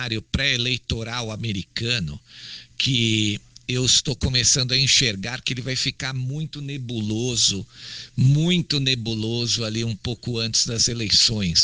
cenário pré-eleitoral americano que eu estou começando a enxergar que ele vai ficar muito nebuloso ali um pouco antes das eleições.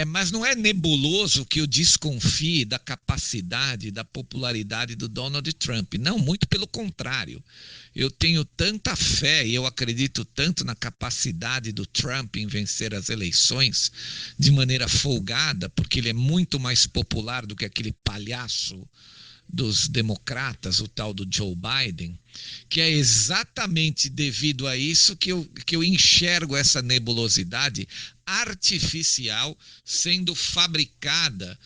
Mas não é nebuloso que eu desconfie da capacidade, da popularidade do Donald Trump. Não, muito pelo contrário. Eu tenho tanta fé e eu acredito tanto na capacidade do Trump em vencer as eleições de maneira folgada, porque ele é muito mais popular do que aquele palhaço dos democratas, o tal do Joe Biden, que é exatamente devido a isso que eu enxergo essa nebulosidade artificial sendo fabricada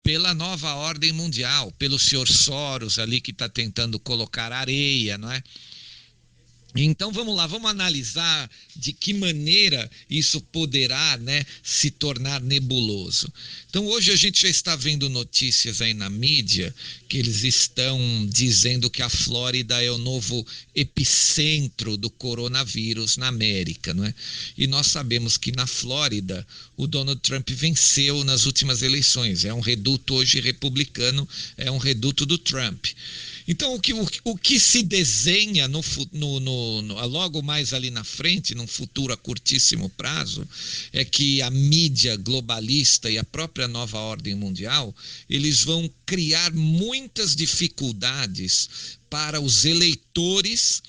pela nova ordem mundial, pelo senhor Soros ali que está tentando colocar areia, não é? Então vamos lá, vamos analisar de que maneira isso poderá, né, se tornar nebuloso. Então hoje a gente já está vendo notícias aí na mídia que eles estão dizendo que a Flórida é o novo epicentro do coronavírus na América, não é? E nós sabemos que na Flórida o Donald Trump venceu nas últimas eleições, é um reduto hoje republicano, é um reduto do Trump. Então, o que se desenha logo mais ali na frente, num futuro a curtíssimo prazo, é que a mídia globalista e a própria nova ordem mundial, eles vão criar muitas dificuldades para os eleitores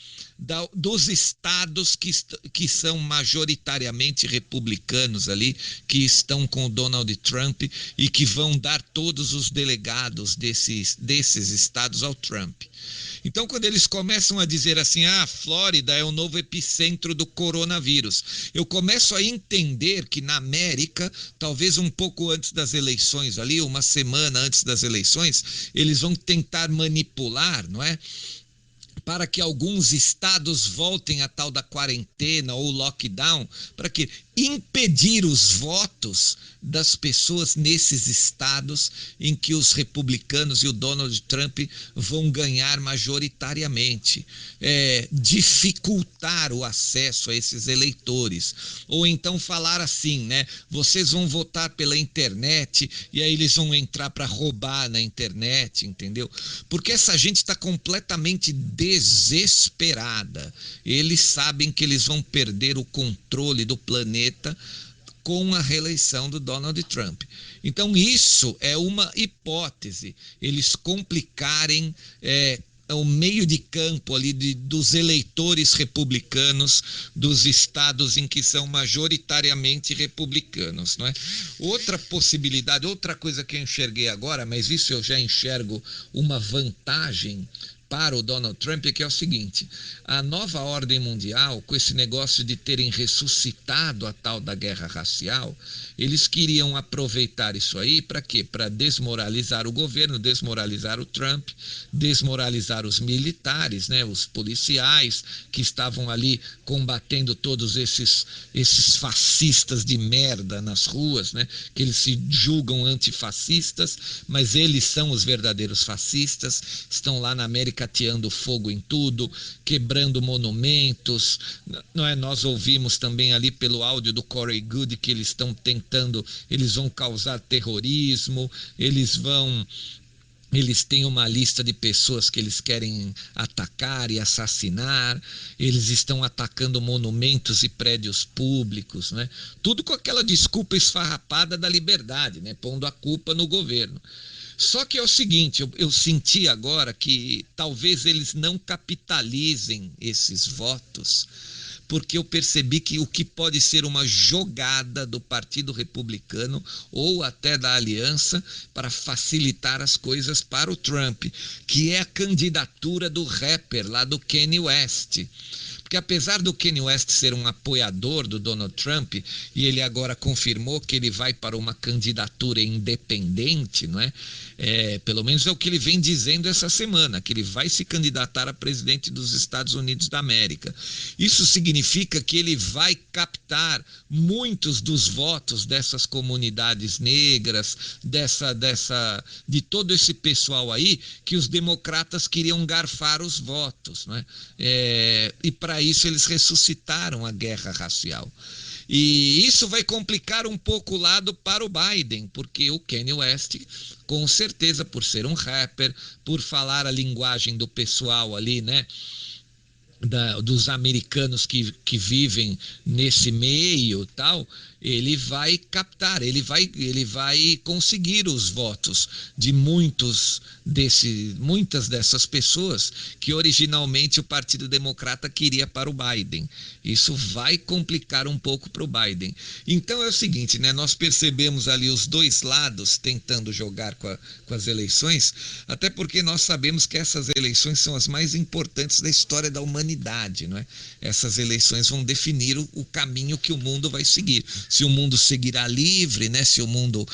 dos estados que são majoritariamente republicanos ali, que estão com o Donald Trump e que vão dar todos os delegados desses estados ao Trump. Então, quando eles começam a dizer assim, a Flórida é o novo epicentro do coronavírus, eu começo a entender que na América, talvez um pouco antes das eleições ali, uma semana antes das eleições, eles vão tentar manipular, não é? Para que alguns estados voltem a tal da quarentena ou lockdown, para que impedir os votos das pessoas nesses estados em que os republicanos e o Donald Trump vão ganhar majoritariamente, dificultar o acesso a esses eleitores, ou então falar assim, né, vocês vão votar pela internet e aí eles vão entrar para roubar na internet, entendeu? Porque essa gente está completamente desesperada, eles sabem que eles vão perder o controle do planeta com a reeleição do Donald Trump. Então isso é uma hipótese, eles complicarem o meio de campo ali dos eleitores republicanos dos estados em que são majoritariamente republicanos, não é? Outra possibilidade, outra coisa que eu enxerguei agora, mas isso eu já enxergo uma vantagem para o Donald Trump, que é o seguinte, a nova ordem mundial, com esse negócio de terem ressuscitado a tal da guerra racial, eles queriam aproveitar isso aí para quê? Para desmoralizar o governo, desmoralizar o Trump, desmoralizar os militares, né, os policiais que estavam ali combatendo todos esses fascistas de merda nas ruas, né, que eles se julgam antifascistas, mas eles são os verdadeiros fascistas, estão lá na América ateando fogo em tudo, quebrando monumentos, não é? Nós ouvimos também ali pelo áudio do Corey Goode que eles estão tentando, eles vão causar terrorismo, eles têm uma lista de pessoas que eles querem atacar e assassinar, eles estão atacando monumentos e prédios públicos, né? Tudo com aquela desculpa esfarrapada da liberdade, né? Pondo a culpa no governo. Só que é o seguinte, eu senti agora que talvez eles não capitalizem esses votos, porque eu percebi que o que pode ser uma jogada do Partido Republicano ou até da Aliança para facilitar as coisas para o Trump, que é a candidatura do rapper lá do Kanye West. porque apesar do Kanye West ser um apoiador do Donald Trump, e ele agora confirmou que ele vai para uma candidatura independente, não é? Pelo menos é o que ele vem dizendo essa semana, que ele vai se candidatar a presidente dos Estados Unidos da América. Isso significa que ele vai captar muitos dos votos dessas comunidades negras, de todo esse pessoal aí, que os democratas queriam garfar os votos, né? E para isso eles ressuscitaram a guerra racial. E isso vai complicar um pouco o lado para o Biden, porque o Kanye West, com certeza, por ser um rapper, por falar a linguagem do pessoal ali, né? Dos americanos que vivem nesse meio tal, ele vai captar, ele vai conseguir os votos de muitas dessas pessoas que originalmente o Partido Democrata queria para o Biden. Isso vai complicar um pouco para o Biden. Então é o seguinte, né? Nós percebemos ali os dois lados tentando jogar com as eleições, até porque nós sabemos que essas eleições são as mais importantes da história da humanidade, não é? Essas eleições vão definir o caminho que o mundo vai seguir. Se o mundo seguirá livre, né? Se o mundo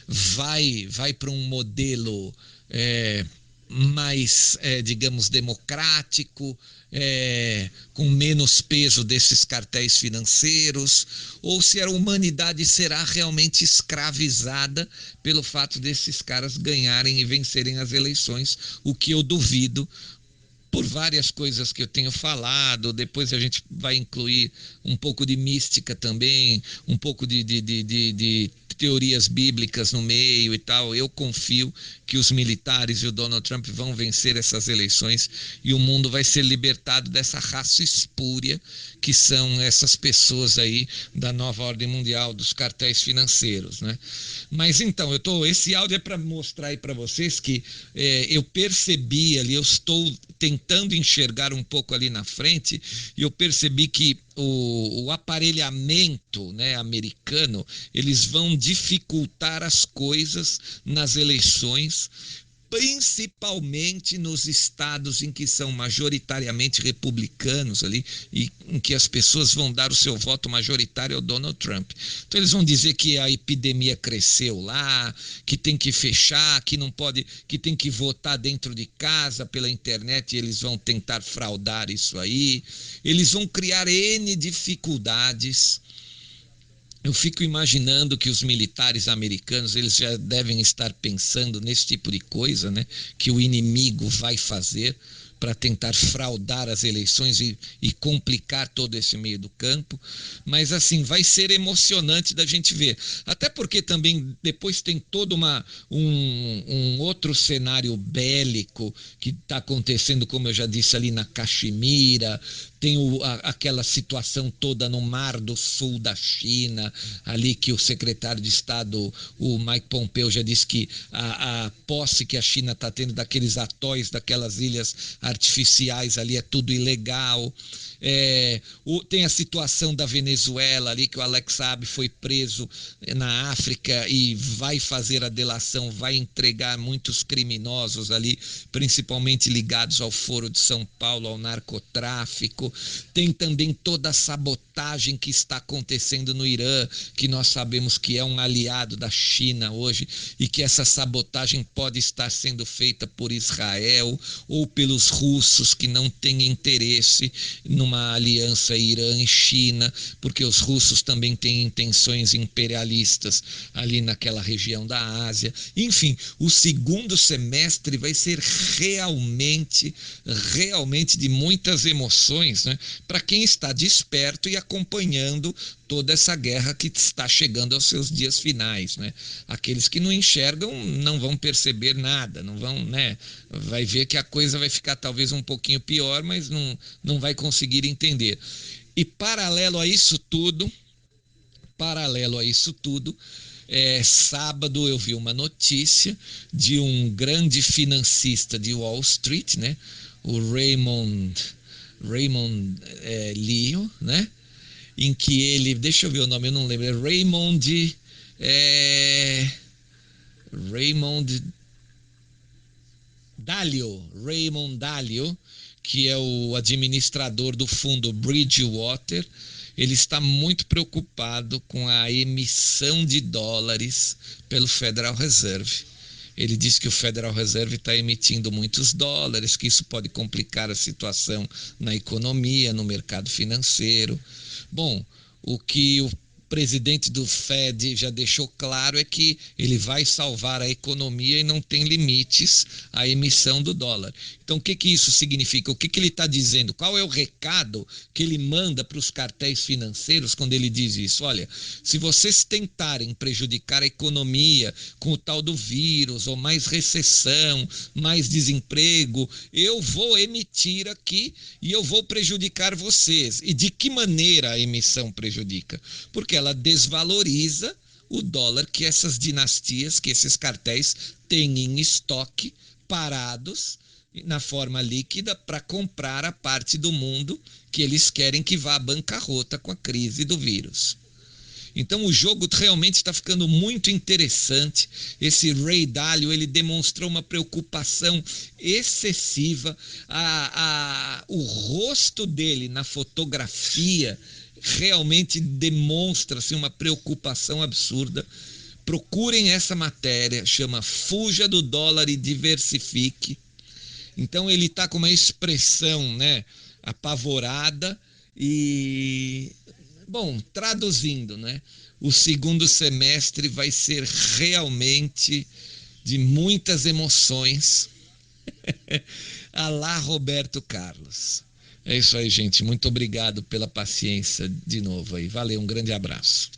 vai para um modelo mais, digamos, democrático, com menos peso desses cartéis financeiros, ou se a humanidade será realmente escravizada pelo fato desses caras ganharem e vencerem as eleições, o que eu duvido, por várias coisas que eu tenho falado. Depois a gente vai incluir um pouco de mística também, um pouco de teorias bíblicas no meio e tal. Eu confio que os militares e o Donald Trump vão vencer essas eleições e o mundo vai ser libertado dessa raça espúria que são essas pessoas aí da nova ordem mundial, dos cartéis financeiros, né? Mas então, esse áudio é para mostrar aí para vocês que eu percebi ali, eu estou tentando enxergar um pouco ali na frente, e eu percebi que o aparelhamento, né, americano, eles vão dificultar as coisas nas eleições, principalmente nos estados em que são majoritariamente republicanos ali, e em que as pessoas vão dar o seu voto majoritário ao Donald Trump. Então eles vão dizer que a epidemia cresceu lá, que tem que fechar, que não pode, que tem que votar dentro de casa pela internet, e eles vão tentar fraudar isso aí. Eles vão criar N dificuldades. Eu fico imaginando que os militares americanos, eles já devem estar pensando nesse tipo de coisa, né? Que o inimigo vai fazer para tentar fraudar as eleições e complicar todo esse meio do campo. Mas assim, vai ser emocionante da gente ver. Até porque também depois tem todo um outro cenário bélico que está acontecendo, como eu já disse, ali na Caxemira. Tem aquela situação toda no Mar do Sul da China, ali que o secretário de Estado, o Mike Pompeo, já disse que a posse que a China está tendo daqueles atóis, daquelas ilhas artificiais ali, é tudo ilegal. Tem a situação da Venezuela ali, que o Alex Saab foi preso na África e vai fazer a delação, vai entregar muitos criminosos ali, principalmente ligados ao Foro de São Paulo, ao narcotráfico. Tem também toda a sabotagem que está acontecendo no Irã, que nós sabemos que é um aliado da China hoje, e que essa sabotagem pode estar sendo feita por Israel ou pelos russos, que não têm interesse numa aliança Irã e China, porque os russos também têm intenções imperialistas ali naquela região da Ásia. Enfim, o segundo semestre vai ser realmente de muitas emoções, né? Para quem está desperto e acompanhando toda essa guerra que está chegando aos seus dias finais, né? Aqueles que não enxergam não vão perceber nada, não vão, né? Vai ver que a coisa vai ficar talvez um pouquinho pior, mas não vai conseguir entender. E paralelo a isso tudo, sábado eu vi uma notícia de um grande financista de Wall Street, né? O Raymond Leo, né? Em que ele, deixa eu ver o nome, eu não lembro, é Raymond Dalio, que é o administrador do fundo Bridgewater, ele está muito preocupado com a emissão de dólares pelo Federal Reserve. Ele diz que o Federal Reserve está emitindo muitos dólares, que isso pode complicar a situação na economia, no mercado financeiro. Bom, o que o presidente do Fed já deixou claro é que ele vai salvar a economia e não tem limites à emissão do dólar. Então, o que isso significa? O que ele está dizendo? Qual é o recado que ele manda para os cartéis financeiros quando ele diz isso? Olha, se vocês tentarem prejudicar a economia com o tal do vírus, ou mais recessão, mais desemprego, eu vou emitir aqui e eu vou prejudicar vocês. E de que maneira a emissão prejudica? Porque ela desvaloriza o dólar que essas dinastias, que esses cartéis têm em estoque, parados, na forma líquida, para comprar a parte do mundo que eles querem que vá à bancarrota com a crise do vírus. Então o jogo realmente está ficando muito interessante. Esse Ray Dalio, ele demonstrou uma preocupação excessiva. O rosto dele na fotografia realmente demonstra assim, uma preocupação absurda. Procurem essa matéria, chama Fuja do Dólar e Diversifique. Então ele está com uma expressão, né, apavorada e, bom, traduzindo, né, o segundo semestre vai ser realmente de muitas emoções, à lá Roberto Carlos. É isso aí, gente. Muito obrigado pela paciência de novo aí. Valeu, um grande abraço.